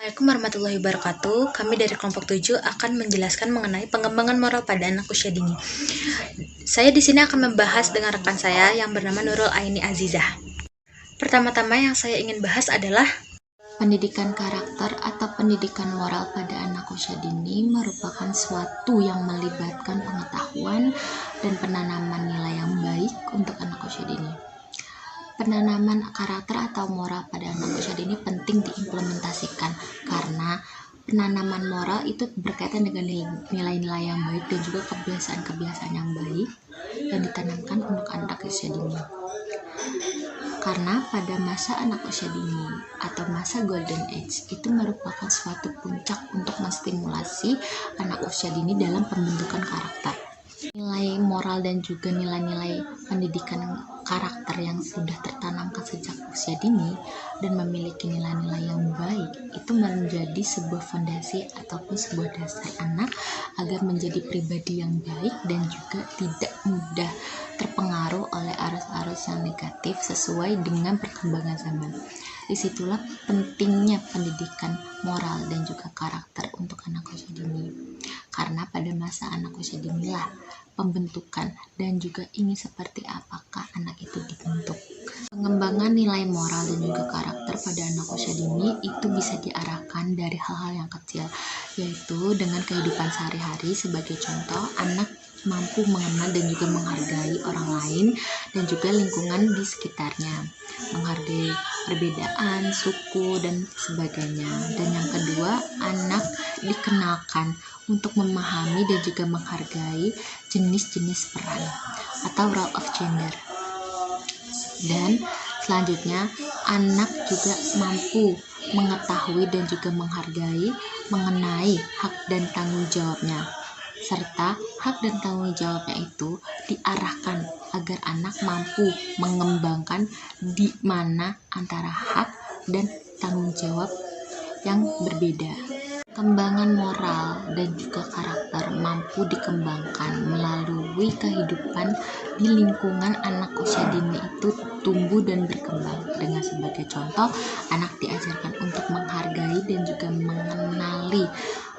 Assalamualaikum warahmatullahi wabarakatuh. Kami dari kelompok 7 akan menjelaskan mengenai pengembangan moral pada anak usia dini. Saya di sini akan membahas dengan rekan saya yang bernama Nurul Aini Azizah. Pertama-tama yang saya ingin bahas adalah pendidikan karakter atau pendidikan moral pada anak usia dini merupakan suatu yang melibatkan pengetahuan dan penanaman nilai yang baik untuk anak usia dini. Penanaman karakter atau moral pada anak usia dini penting diimplementasikan karena penanaman moral itu berkaitan dengan nilai-nilai yang baik dan juga kebiasaan-kebiasaan yang baik yang ditanamkan untuk anak usia dini. Karena pada masa anak usia dini atau masa golden age itu merupakan suatu puncak untuk menstimulasi anak usia dini dalam pembentukan karakter. Nilai moral dan juga nilai-nilai pendidikan karakter yang sudah tertanamkan sejak usia dini dan memiliki nilai-nilai yang baik itu menjadi sebuah fondasi ataupun sebuah dasar anak agar menjadi pribadi yang baik dan juga tidak mudah terpengaruh oleh arus-arus yang negatif sesuai dengan perkembangan zaman. Disitulah pentingnya pendidikan moral dan juga karakter untuk anak usia dini. Karena pada masa anak usia dinilah pembentukan dan juga ingin seperti apakah anak itu dibentuk. Pengembangan nilai moral dan juga karakter pada anak usia dini itu bisa diarahkan dari hal-hal yang kecil, yaitu dengan kehidupan sehari-hari. Sebagai contoh, anak mampu mengenal dan juga menghargai orang lain dan juga lingkungan di sekitarnya, menghargai perbedaan, suku, dan sebagainya. Dan yang kedua, anak dikenalkan untuk memahami dan juga menghargai jenis-jenis peran atau role of gender. Dan selanjutnya, anak juga mampu mengetahui dan juga menghargai mengenai hak dan tanggung jawabnya, serta hak dan tanggung jawabnya itu diarahkan agar anak mampu mengembangkan di mana antara hak dan tanggung jawab yang berbeda. Kembangan moral dan juga karakter mampu dikembangkan melalui kehidupan di lingkungan anak usia dini itu tumbuh dan berkembang. Dengan sebagai contoh, anak diajarkan untuk menghargai dan juga mengenali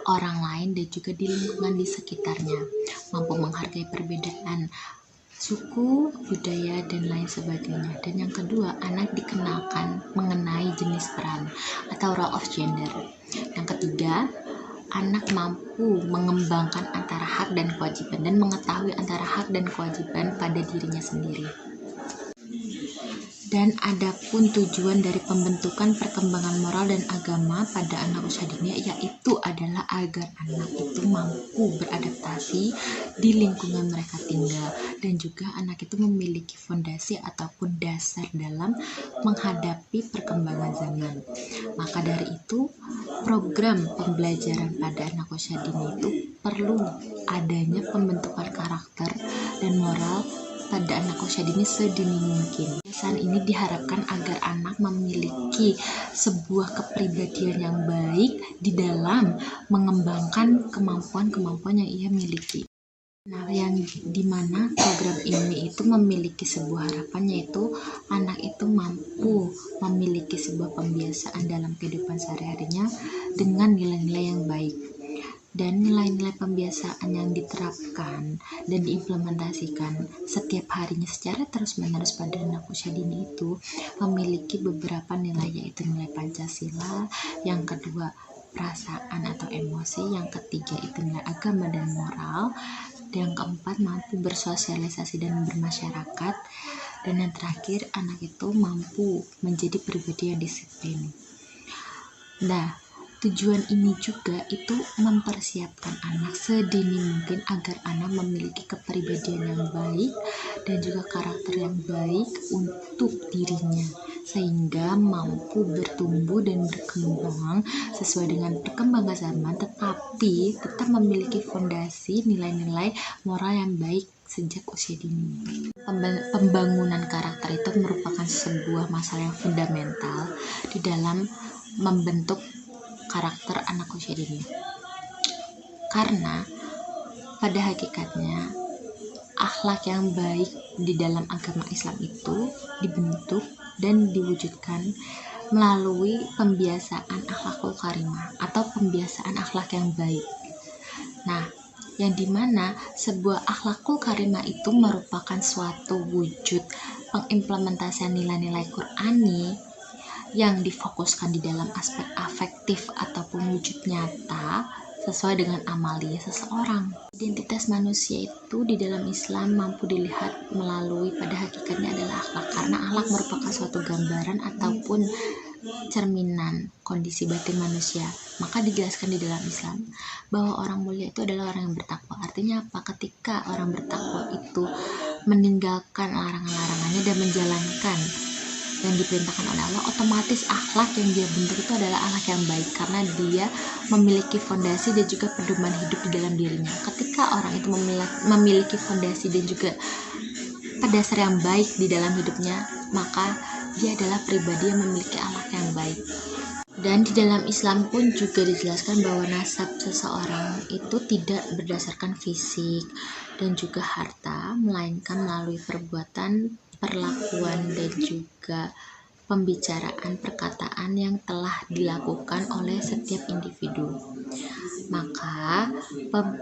orang lain dan juga di lingkungan di sekitarnya, mampu menghargai perbedaan suku, budaya, dan lain sebagainya. Dan yang kedua, anak dikenalkan mengenai jenis peran atau role of gender. Yang ketiga, anak mampu mengembangkan antara hak dan kewajiban dan mengetahui antara hak dan kewajiban pada dirinya sendiri. Dan adapun tujuan dari pembentukan perkembangan moral dan agama pada anak usia dini yaitu adalah agar anak itu mampu beradaptasi di lingkungan mereka tinggal dan juga anak itu memiliki fondasi ataupun dasar dalam menghadapi perkembangan zaman. Maka dari itu, program pembelajaran pada anak usia dini itu perlu adanya pembentukan karakter dan moral pada anak usia dini sedini mungkin. Kebiasaan ini diharapkan agar anak memiliki sebuah kepribadian yang baik di dalam mengembangkan kemampuan-kemampuan yang ia miliki. Nah, yang dimana program ini itu memiliki sebuah harapan, yaitu anak itu mampu memiliki sebuah pembiasaan dalam kehidupan sehari-harinya dengan nilai-nilai yang baik. Dan nilai-nilai pembiasaan yang diterapkan dan diimplementasikan setiap harinya secara terus-menerus pada anak usia dini itu memiliki beberapa nilai, yaitu nilai Pancasila, yang kedua perasaan atau emosi, yang ketiga itu nilai agama dan moral, dan yang keempat mampu bersosialisasi dan bermasyarakat, dan yang terakhir anak itu mampu menjadi pribadi yang disiplin. Nah, tujuan ini juga itu mempersiapkan anak sedini mungkin agar anak memiliki kepribadian yang baik dan juga karakter yang baik untuk dirinya, sehingga mampu bertumbuh dan berkembang sesuai dengan perkembangan zaman, tetapi tetap memiliki fondasi nilai-nilai moral yang baik sejak usia dini. Pembangunan karakter itu merupakan sebuah masalah yang fundamental di dalam membentuk karakter anak usia dini, karena pada hakikatnya akhlak yang baik di dalam agama Islam itu dibentuk dan diwujudkan melalui pembiasaan akhlakul karimah atau pembiasaan akhlak yang baik. Nah, yang dimana sebuah akhlakul karimah itu merupakan suatu wujud pengimplementasian nilai-nilai Qur'ani yang difokuskan di dalam aspek afektif ataupun wujud nyata sesuai dengan amalia seseorang. Identitas manusia itu di dalam Islam mampu dilihat melalui pada hakikatnya adalah akhlak, karena akhlak merupakan suatu gambaran ataupun cerminan kondisi batin manusia. Maka dijelaskan di dalam Islam bahwa orang mulia itu adalah orang yang bertakwa. Artinya apa? Ketika orang bertakwa itu meninggalkan larangan-larangannya dan menjalankan yang diperintahkan oleh Allah, otomatis akhlak yang dia bentuk itu adalah akhlak yang baik, karena dia memiliki fondasi dan juga pedoman hidup di dalam dirinya. Ketika orang itu memiliki fondasi dan juga dasar yang baik di dalam hidupnya, maka dia adalah pribadi yang memiliki akhlak yang baik. Dan di dalam Islam pun juga dijelaskan bahwa nasab seseorang itu tidak berdasarkan fisik dan juga harta, melainkan melalui perbuatan, perlakuan, dan juga pembicaraan, perkataan yang telah dilakukan oleh setiap individu. Maka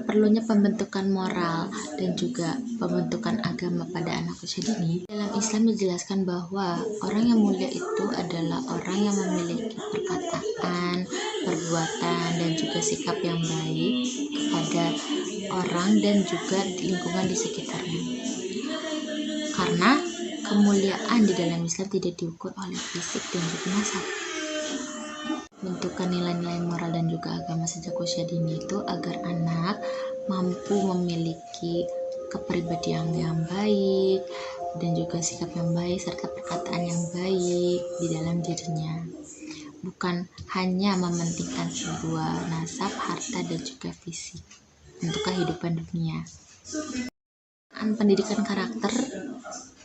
perlunya pembentukan moral dan juga pembentukan agama pada anak usia dini. Dalam Islam dijelaskan bahwa orang yang mulia itu adalah orang yang memiliki perkataan, perbuatan, dan juga sikap yang baik kepada orang dan juga lingkungan di sekitarnya. Karena kemuliaan di dalam Islam tidak diukur oleh fisik dan juga nasab. Bentukan nilai-nilai moral dan juga agama sejak usia dini itu agar anak mampu memiliki kepribadian yang baik dan juga sikap yang baik serta perkataan yang baik di dalam dirinya. Bukan hanya mementingkan sebuah nasab, harta, dan juga fisik untuk kehidupan dunia. Pendidikan karakter,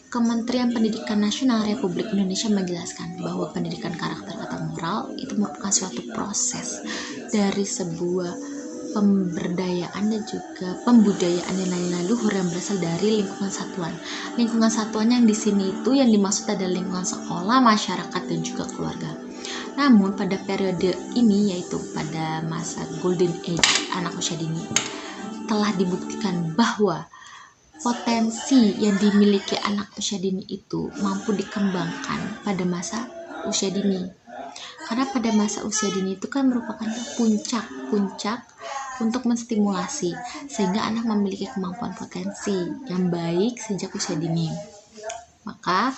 Kementerian Pendidikan Nasional Republik Indonesia menjelaskan bahwa pendidikan karakter atau moral itu merupakan suatu proses dari sebuah pemberdayaan dan juga pembudayaan nilai-nilai luhur yang berasal dari lingkungan satuan. Lingkungan satuan yang di sini itu yang dimaksud adalah lingkungan sekolah, masyarakat, dan juga keluarga. Namun pada periode ini, yaitu pada masa golden age anak usia dini, telah dibuktikan bahwa potensi yang dimiliki anak usia dini itu mampu dikembangkan pada masa usia dini. Karena pada masa usia dini itu kan merupakan puncak untuk menstimulasi, sehingga anak memiliki kemampuan potensi yang baik sejak usia dini. Maka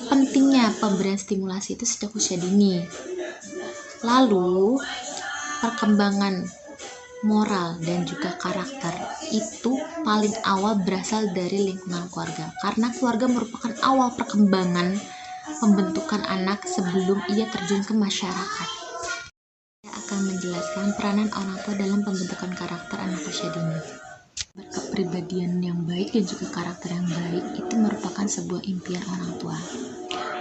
pentingnya pemberian stimulasi itu sejak usia dini. Lalu perkembangan moral dan juga karakter itu paling awal berasal dari lingkungan keluarga, karena keluarga merupakan awal perkembangan pembentukan anak sebelum ia terjun ke masyarakat. Saya akan menjelaskan peranan orang tua dalam pembentukan karakter anak usia dini. Kepribadian yang baik dan juga karakter yang baik itu merupakan sebuah impian orang tua.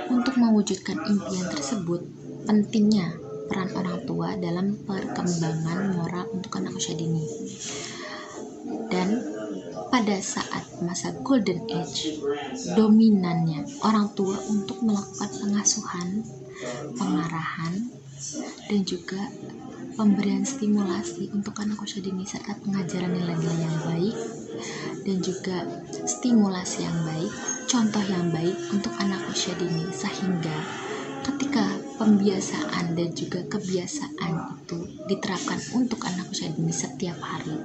Untuk mewujudkan impian tersebut, pentingnya peran orang tua dalam perkembangan moral untuk anak usia dini. Dan pada saat masa golden age, dominannya orang tua untuk melakukan pengasuhan, pengarahan, dan juga pemberian stimulasi untuk anak usia dini serta pengajaran nilai-nilai yang baik dan juga stimulasi yang baik, contoh yang baik untuk anak usia dini, sehingga ketika pembiasaan dan juga kebiasaan itu diterapkan untuk anak usia dini setiap hari,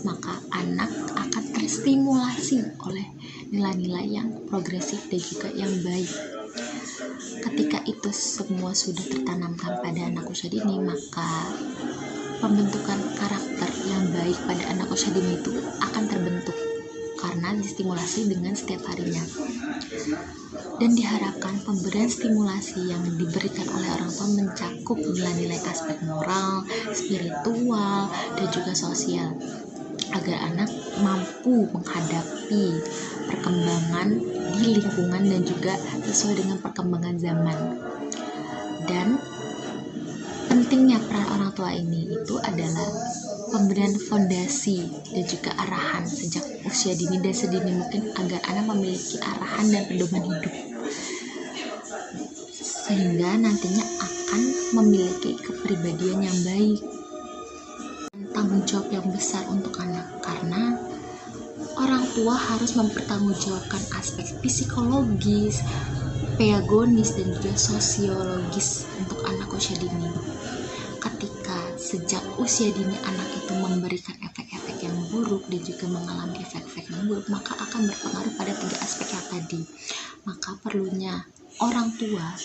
maka anak akan terstimulasi oleh nilai-nilai yang progresif dan juga yang baik. Ketika itu semua sudah tertanamkan pada anak usia dini, maka pembentukan karakter yang baik pada anak usia dini itu akan terbentuk karena distimulasi dengan setiap harinya. Dan diharapkan pemberian stimulasi yang diberikan oleh orang tua mencakup nilai-nilai aspek moral, spiritual, dan juga sosial, agar anak mampu menghadapi perkembangan di lingkungan dan juga sesuai dengan perkembangan zaman. Dan pentingnya peran orang tua ini itu adalah pemberian fondasi dan juga arahan sejak usia dini dan sedini mungkin agar anak memiliki arahan dan pedoman hidup sehingga nantinya akan memiliki kepribadian yang baik. Tanggung jawab yang besar untuk anak, karena orang tua harus mempertanggungjawabkan aspek psikologis, pedagonis, dan juga sosiologis untuk anak usia dini. Ketika sejak usia dini anak itu memberikan efek-efek yang buruk dan juga mengalami efek-efek yang buruk, maka akan berpengaruh pada 3 aspek yang tadi. Maka perlunya orang tua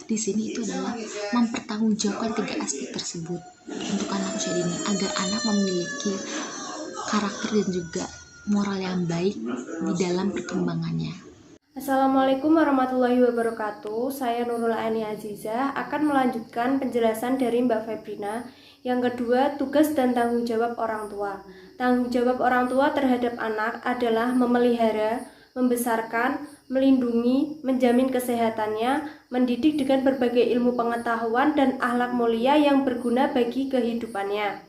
di sini itu adalah mempertanggungjawabkan 3 aspek tersebut untuk anak usia dini agar anak memiliki karakter dan juga moral yang baik di dalam perkembangannya. Assalamualaikum warahmatullahi wabarakatuh. Saya Nurul Aini Azizah akan melanjutkan penjelasan dari Mbak Febrina. Yang kedua, tugas dan tanggung jawab orang tua. Tanggung jawab orang tua terhadap anak adalah memelihara, membesarkan, melindungi, menjamin kesehatannya, mendidik dengan berbagai ilmu pengetahuan dan akhlak mulia yang berguna bagi kehidupannya.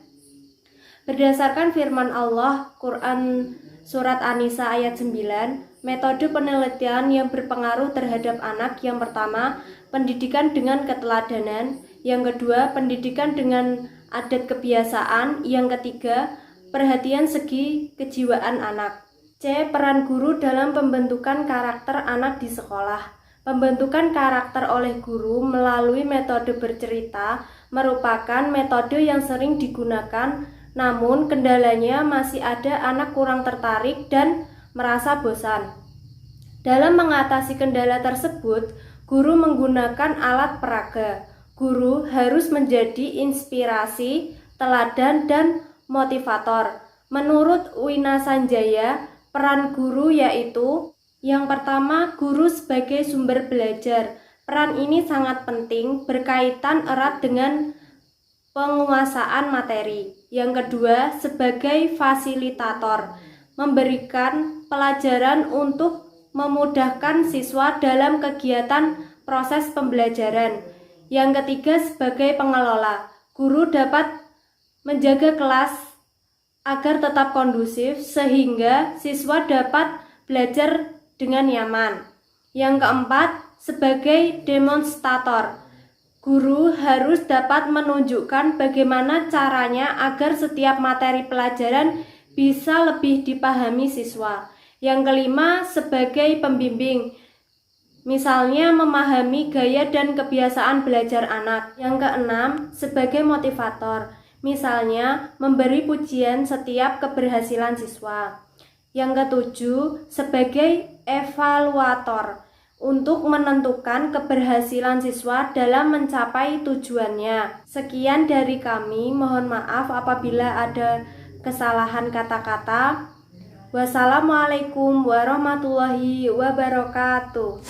Berdasarkan firman Allah, Quran Surat An-Nisa ayat 9, metode penelitian yang berpengaruh terhadap anak yang pertama, pendidikan dengan keteladanan, yang kedua, pendidikan dengan adat kebiasaan, yang ketiga, perhatian segi kejiwaan anak. C. Peran guru dalam pembentukan karakter anak di sekolah. Pembentukan karakter oleh guru melalui metode bercerita merupakan metode yang sering digunakan, namun kendalanya masih ada anak kurang tertarik dan merasa bosan. Dalam mengatasi kendala tersebut, guru menggunakan alat peraga. Guru harus menjadi inspirasi, teladan, dan motivator. Menurut Wina Sanjaya, peran guru yaitu yang pertama, guru sebagai sumber belajar. Peran ini sangat penting, berkaitan erat dengan penguasaan materi. Yang kedua, sebagai fasilitator, memberikan pelajaran untuk memudahkan siswa dalam kegiatan proses pembelajaran. Yang ketiga, sebagai pengelola, guru dapat menjaga kelas agar tetap kondusif sehingga siswa dapat belajar dengan nyaman. Yang keempat, sebagai demonstrator, guru harus dapat menunjukkan bagaimana caranya agar setiap materi pelajaran bisa lebih dipahami siswa. Yang kelima, sebagai pembimbing, misalnya memahami gaya dan kebiasaan belajar anak. Yang keenam, sebagai motivator, misalnya memberi pujian setiap keberhasilan siswa. Yang ketujuh, sebagai evaluator, untuk menentukan keberhasilan siswa dalam mencapai tujuannya. Sekian dari kami, mohon maaf apabila ada kesalahan kata-kata. Wassalamualaikum warahmatullahi wabarakatuh.